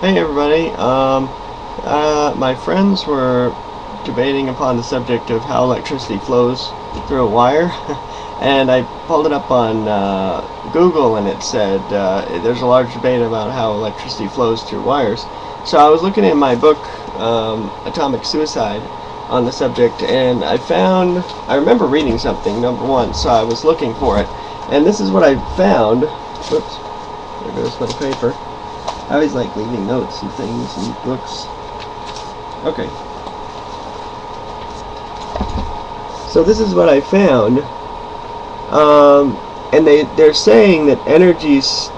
Hey everybody. My friends were debating upon the subject of how electricity flows through a wire, and I pulled it up on Google, and it said there's a large debate about how electricity flows through wires. So I was looking in my book, Atomic Suicide, on the subject, and I remember reading something, number one, so I was looking for it, and this is what I found. Whoops, there goes my paper. I always like leaving notes and things and books. Okay. So this is what I found. And they're saying that energy's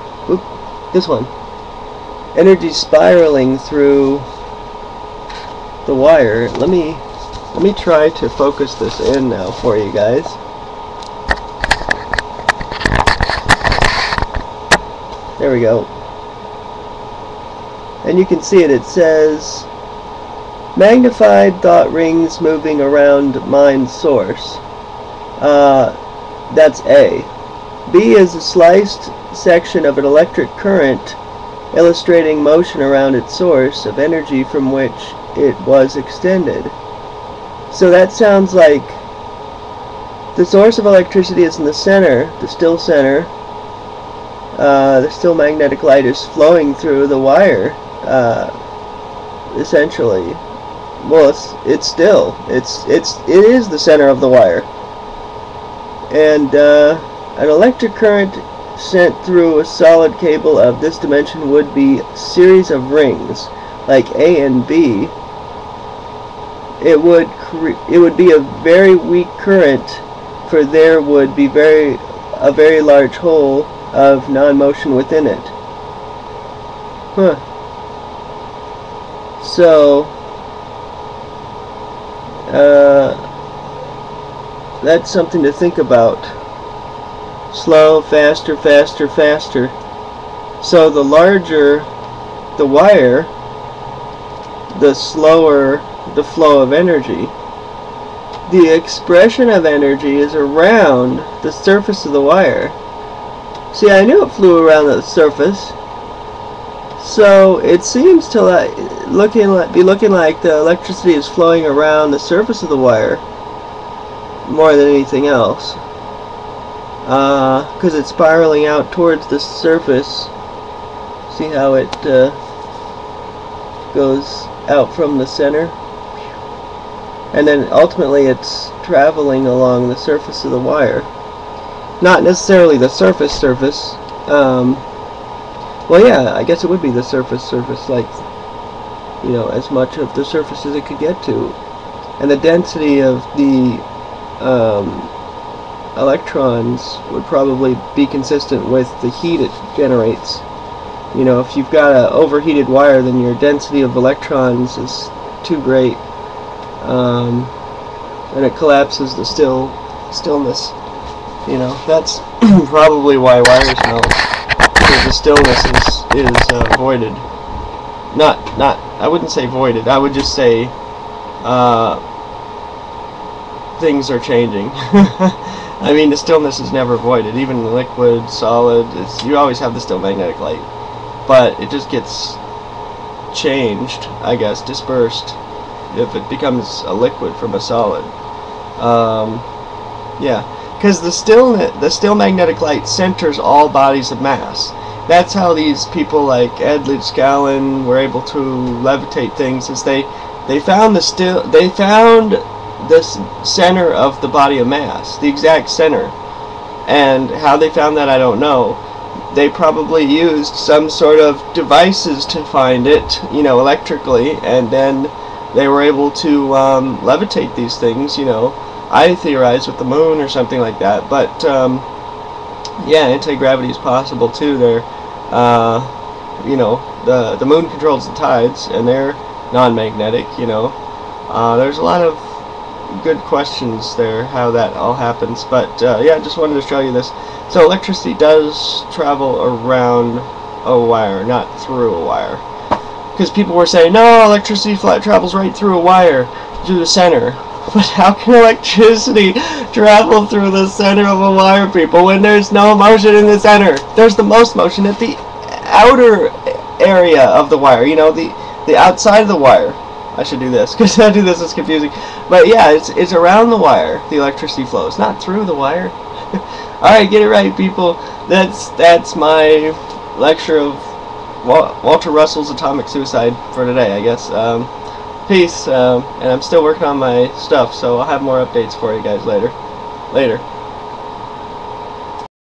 energy's spiraling through the wire. Let me try to focus this in now for you guys. There we go. And you can see it. It says magnified thought rings moving around mind source. That's A. B is a sliced section of an electric current illustrating motion around its source of energy from which it was extended. So that sounds like the source of electricity is in the center, the still center. The still magnetic light is flowing through the wire, essentially. Well, it is the center of the wire, and an electric current sent through a solid cable of this dimension would be a series of rings, like A and B. It would be a very weak current, for there would be a very large hole of non-motion within it. So that's something to think about. Slow, faster, faster, faster. So the larger the wire, the slower the flow of energy. The expression of energy is around the surface of the wire. See, I knew it flew around the surface, so it seems to be looking like the electricity is flowing around the surface of the wire more than anything else, because it's spiraling out towards the surface. See how it goes out from the center, and then ultimately it's traveling along the surface of the wire. Not necessarily the surface. Well, yeah, I guess it would be the surface, like, you know, as much of the surface as it could get to. And the density of the electrons would probably be consistent with the heat it generates. You know, if you've got an overheated wire, then your density of electrons is too great, and it collapses the stillness. You know, that's probably why wires melt, because the stillness is voided. I wouldn't say voided. I would just say things are changing. I mean, the stillness is never voided. Even liquid, solid, you always have the still magnetic light, but it just gets changed, I guess, dispersed, if it becomes a liquid from a solid. Yeah. Because the still magnetic light centers all bodies of mass. That's how these people like Ed Lutzkalen were able to levitate things. Is they found this center of the body of mass, the exact center. And how they found that, I don't know. They probably used some sort of devices to find it, you know, electrically, and then they were able to levitate these things, you know. I theorize with the moon or something like that, but yeah, anti-gravity is possible too. There, you know, the moon controls the tides, and they're non-magnetic. You know, there's a lot of good questions there how that all happens, but yeah, I just wanted to show you this. So electricity does travel around a wire, not through a wire, because people were saying, no, electricity travels right through a wire, through the center. But how can electricity travel through the center of a wire, people, when there's no motion in the center? There's the most motion at the outer area of the wire. You know, the outside of the wire. I should do this because I do this is confusing. But yeah, it's around the wire the electricity flows, not through the wire. All right, get it right, people. That's my lecture of Walter Russell's atomic suicide for today, I guess. Peace. And I'm still working on my stuff, so I'll have more updates for you guys later. Later.